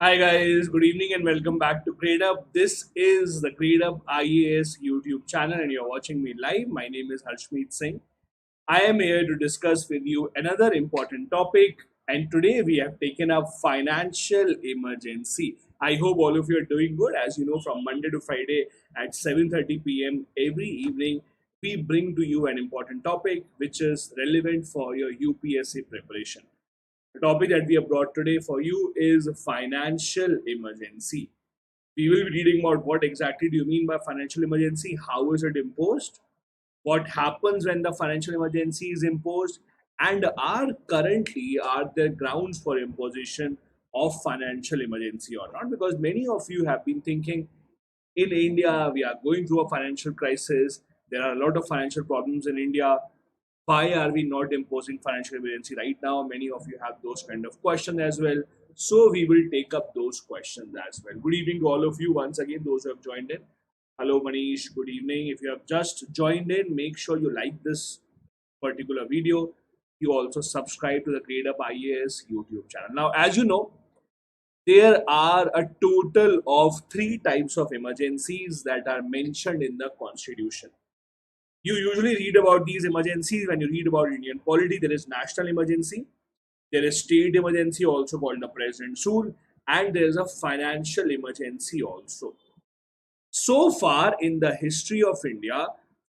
Hi guys, good evening and welcome back to Gradeup. This is the Gradeup IAS YouTube channel and you're watching me live. My name is Harshmeet Singh. I am here to discuss with you another important topic, and today we have taken up financial emergency. I hope all of you are doing good. As you know, from Monday to Friday at 7:30 p.m. every evening, we bring to you an important topic which is relevant for your UPSC preparation. The topic that we have brought today for you is financial emergency. We will be reading about what exactly do you mean by financial emergency, how is it imposed, what happens when the financial emergency is imposed, and are there grounds for imposition of financial emergency or not? Because many of you have been thinking in India we are going through a financial crisis. There are a lot of financial problems in India. Why are we not imposing financial emergency right now? Many of you have those kind of questions as well. So we will take up those questions as well. Good evening to all of you once again, those who have joined in. Hello Manish, good evening. If you have just joined in, make sure you like this particular video. You also subscribe to the Gradeup IAS YouTube channel. Now, as you know, there are a total of three types of emergencies that are mentioned in the Constitution. You usually read about these emergencies when you read about Indian polity. There is national emergency, there is state emergency, also called the president's rule, and there is a financial emergency also. So far in the history of India,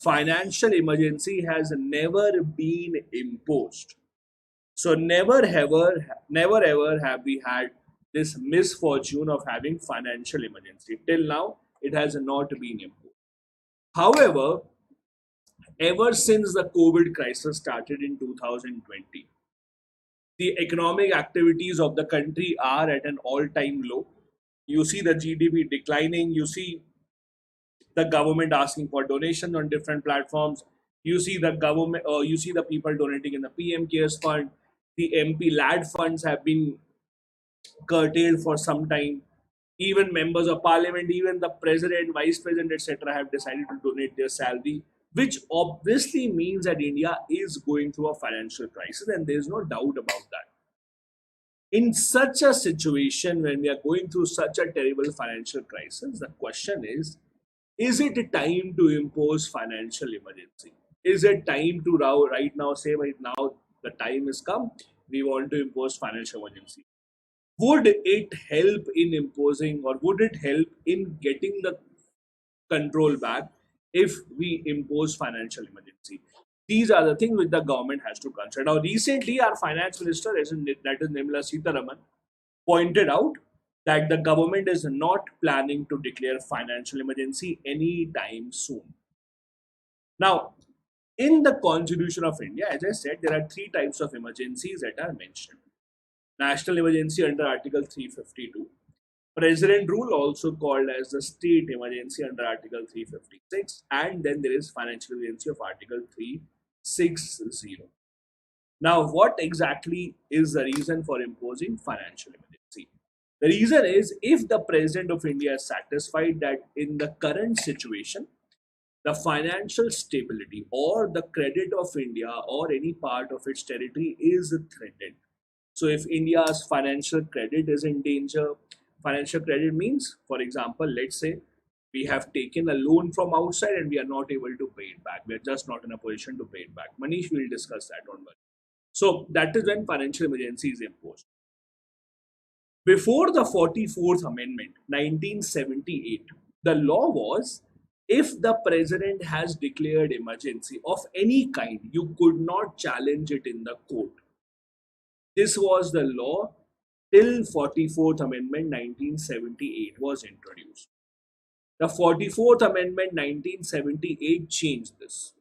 financial emergency has never been imposed. So never ever have we had this misfortune of having financial emergency. Till now, it has not been imposed. However, ever since the COVID crisis started in 2020, the economic activities of the country are at an all-time low. You see the GDP declining. You see the government asking for donation on different platforms. You see the government, you see the people donating in the PM Cares Fund. The MP LAD funds have been curtailed for some time. Even members of parliament, even the president, vice president, etc., have decided to donate their salary, which obviously means that India is going through a financial crisis, and there is no doubt about that. In such a situation, when we are going through such a terrible financial crisis, the question is it time to impose financial emergency? Is it time to right now say, right now, the time has come, we want to impose financial emergency? Would it help in imposing, or would it help in getting the control back if we impose financial emergency? These are the things which the government has to consider. Now, recently, our finance minister, that is Nirmala Sitharaman, pointed out that the government is not planning to declare financial emergency anytime soon. Now, in the Constitution of India, as I said, there are three types of emergencies that are mentioned. National emergency under Article 352, President rule, also called as the state emergency under Article 356, and then there is financial emergency of Article 360. Now, what exactly is the reason for imposing financial emergency? The reason is if the President of India is satisfied that in the current situation, the financial stability or the credit of India or any part of its territory is threatened. So, if India's financial credit is in danger, financial credit means, for example, let's say we have taken a loan from outside and we are not able to pay it back. We are just not in a position to pay it back. Manish will discuss that on Monday. So, that is when financial emergency is imposed. Before the 44th Amendment, 1978, the law was if the president has declared emergency of any kind, you could not challenge it in the court. This was the law till 44th Amendment 1978 was introduced. The 44th Amendment 1978 changed this.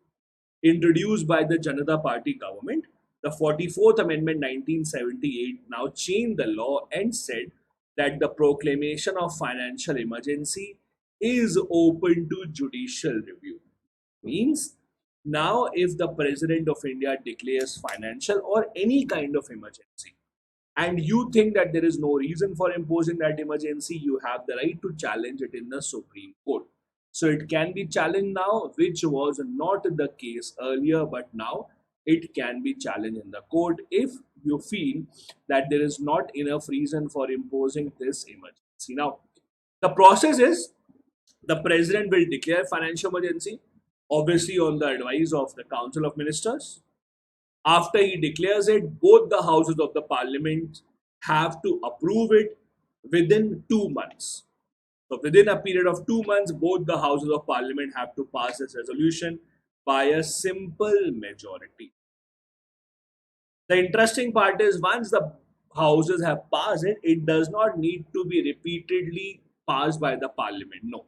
Introduced by the Janata Party government, the 44th Amendment 1978 now changed the law and said that the proclamation of financial emergency is open to judicial review. Means now if the President of India declares financial or any kind of emergency, and you think that there is no reason for imposing that emergency, you have the right to challenge it in the Supreme Court. So it can be challenged now, which was not the case earlier, but now it can be challenged in the court if you feel that there is not enough reason for imposing this emergency. Now, the process is the president will declare financial emergency, obviously on the advice of the Council of Ministers. After he declares it, both the houses of the parliament have to approve it within 2 months. So, within a period of 2 months, both the houses of parliament have to pass this resolution by a simple majority. The interesting part is once the houses have passed it, it does not need to be repeatedly passed by the parliament. No.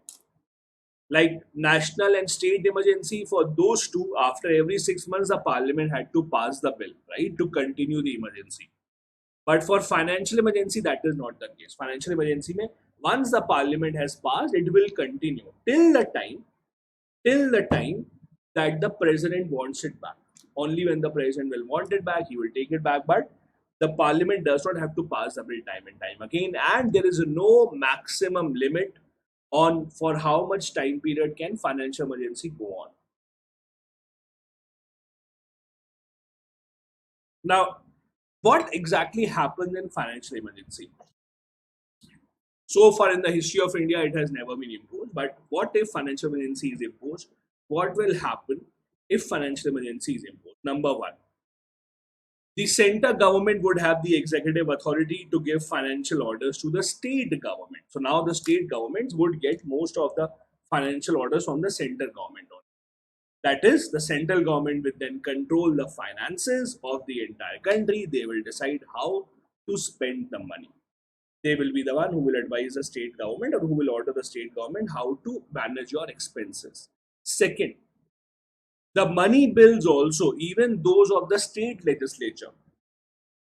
Like national and state emergency, for those two, after every 6 months, the parliament had to pass the bill, right, to continue the emergency. But for financial emergency, that is not the case. Financial emergency, mein, once the parliament has passed, it will continue till the time that the president wants it back. Only when the president will want it back, he will take it back. But the parliament does not have to pass the bill time and time again, and there is no maximum limit on for how much time period can financial emergency go on. Now, what exactly happens in financial emergency? So far in the history of India, it has never been imposed. But what if financial emergency is imposed? What will happen if financial emergency is imposed? Number one, the center government would have the executive authority to give financial orders to the state government. So now the state governments would get most of the financial orders from the center government. That is, the central government will then control the finances of the entire country. They will decide how to spend the money. They will be the one who will advise the state government or who will order the state government how to manage your expenses. Second, the money bills also, even those of the state legislature.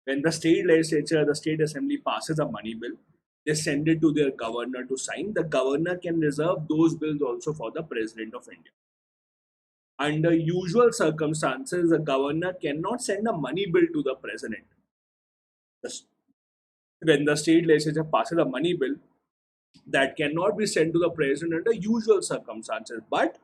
When the state legislature, the state assembly passes a money bill, they send it to their governor to sign. The governor can reserve those bills also for the president of India. Under usual circumstances, the governor cannot send a money bill to the president. When the state legislature passes a money bill, that cannot be sent to the president under usual circumstances. But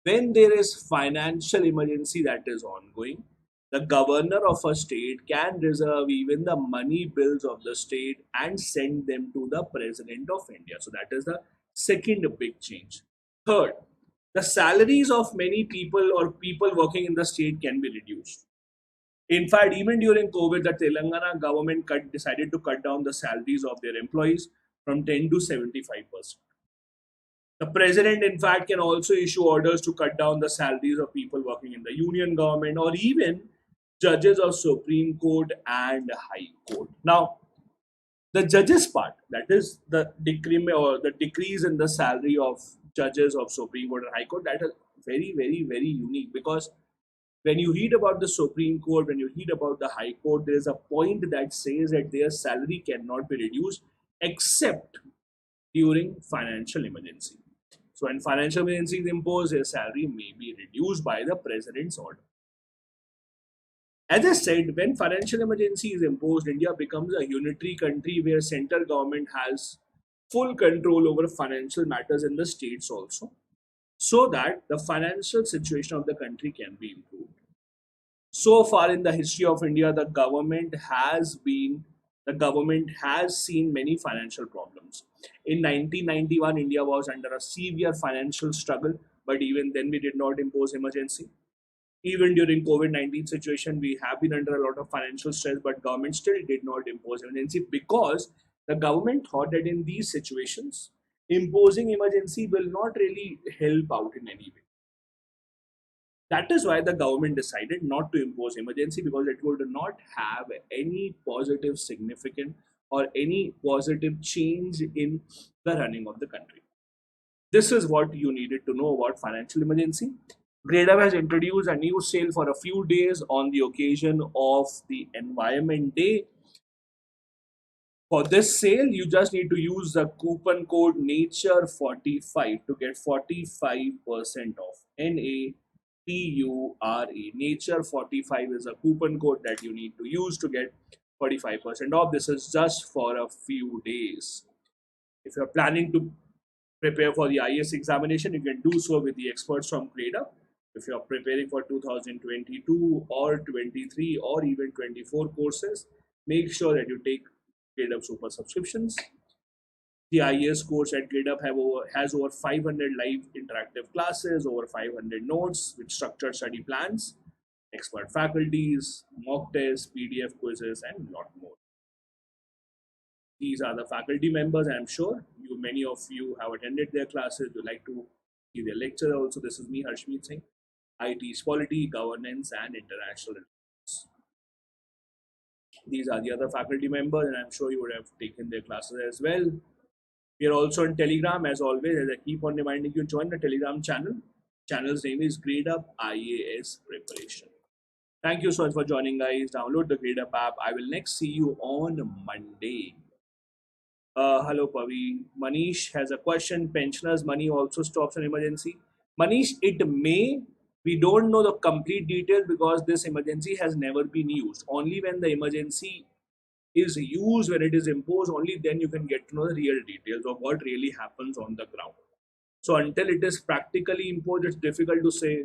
when there is financial emergency that is ongoing, the governor of a state can reserve even the money bills of the state and send them to the president of India. So that is the second big change. Third, the salaries of many people or people working in the state can be reduced. In fact, even during COVID, the Telangana government decided to cut down the salaries of their employees from 10 to 75%. The president, in fact, can also issue orders to cut down the salaries of people working in the union government or even judges of Supreme Court and High Court. Now, the judges part, that is the decrement or the decrease in the salary of judges of Supreme Court and High Court, that is very, very, very unique, because when you read about the Supreme Court, when you read about the High Court, there is a point that says that their salary cannot be reduced except during financial emergency. So when financial emergency is imposed, their salary may be reduced by the president's order. As I said, when financial emergency is imposed, India becomes a unitary country where central government has full control over financial matters in the states also, so that the financial situation of the country can be improved. So far in the history of India, the government has seen many financial problems. In 1991, India was under a severe financial struggle, but even then we did not impose emergency. Even during COVID-19 situation, we have been under a lot of financial stress, but government still did not impose emergency because the government thought that in these situations, imposing emergency will not really help out in any way. That is why the government decided not to impose emergency, because it would not have any positive significance or any positive change in the running of the country. This is what you needed to know about financial emergency. Gradeup has introduced a new sale for a few days on the occasion of the Environment Day. For this sale, you just need to use the coupon code NATURE45 to get 45% off. NATURE. NATURE45 is a coupon code that you need to use to get 45% off. This is just for a few days. If you're planning to prepare for the IAS examination, you can do so with the experts from Gradeup. If you are preparing for 2022 or 23 or even 24 courses, make sure that you take Gradeup Super subscriptions. The IAS course at Gradeup has over 500 live interactive classes, over 500 notes with structured study plans, expert faculties, mock tests, PDF quizzes, and a lot more. These are the faculty members. I'm sure many of you have attended their classes. You like to see their lecture also. This is me, Harshmeet Singh. I teach polity, governance, and international relations. These are the other faculty members, and I'm sure you would have taken their classes as well. We are also on Telegram, as always. As I keep on reminding you, join the Telegram channel. Channel's name is Gradeup IAS Preparation. Thank you so much for joining, guys. Download the Gradeup app. I will next see you on Monday. Hello, Pavi. Manish has a question. Pensioners' money also stops in emergency. Manish, it may. We don't know the complete details because this emergency has never been used. Only when the emergency is used, when it is imposed, only then you can get to know the real details of what really happens on the ground. So until it is practically imposed, it's difficult to say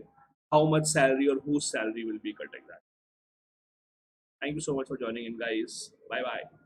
how much salary or whose salary will be cut like that. Thank you so much for joining in, guys. Bye bye.